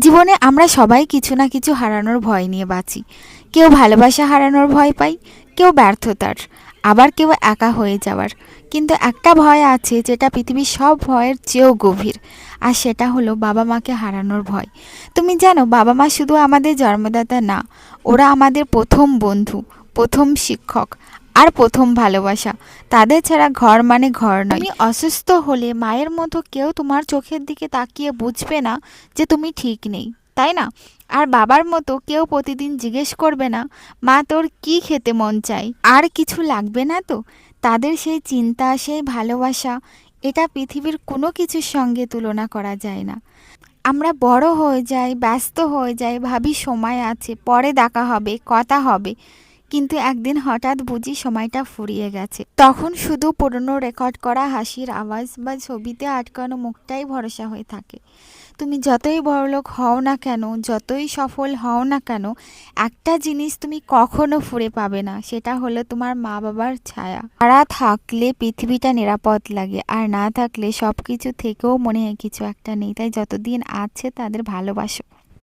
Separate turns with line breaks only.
জীবনে আমরা সবাই কিছু না কিছু হারানোর ভয় নিয়ে বাঁচি। কেউ ভালোবাসা হারানোর ভয় পায়, কেউ ব্যর্থতার, আবার কেউ একা হয়ে যাওয়ার। কিন্তু একটা ভয় আছে যেটা পৃথিবীর সব ভয়ের চেয়েও গভীর, আর সেটা হলো বাবা মাকে হারানোর ভয়। তুমি জানো, বাবা মা শুধু আমাদের জন্মদাতা না, ওরা আমাদের প্রথম বন্ধু, প্রথম শিক্ষক, আর প্রথম ভালোবাসা। তাদের ছাড়া ঘর মানে ঘর নয়। তুমি অসুস্থ হলে মায়ের মতো কেউ তোমার চোখের দিকে তাকিয়ে বুঝবে না যে তুমি ঠিক নেই, তাই না? আর বাবার মতো কেউ প্রতিদিন জিজ্ঞেস করবে না, মা তোর কি খেতে মন চাই, আর কিছু লাগবে না তো? তাদের সেই চিন্তা, সেই ভালোবাসা, এটা পৃথিবীর কোনো কিছুর সঙ্গে তুলনা করা যায় না। আমরা বড় হয়ে যাই, ব্যস্ত হয়ে যাই, ভাবি সময় আছে, পরে দেখা হবে, কথা হবে। কিন্তু একদিন হঠাৎ বুঝি সময়টা ফুরিয়ে গেছে। তখন শুধু পুরনো রেকর্ড করা হাসির আওয়াজ বা ছবিতে আটকানো মুখটাই ভরসা হয়ে থাকে। তুমি যতই বড়লোক হও না কেন, যতই সফল হও না কেন, একটা জিনিস তুমি কখনো ফুরে পাবে না, সেটা হলো তোমার মা বাবার ছায়া। তারা থাকলে পৃথিবীটা নিরাপদ লাগে, আর না থাকলে সব কিছু থেকেও মনে হয় কিছু একটা নেই। তাই যতদিন আছে তাদের ভালোবাসো।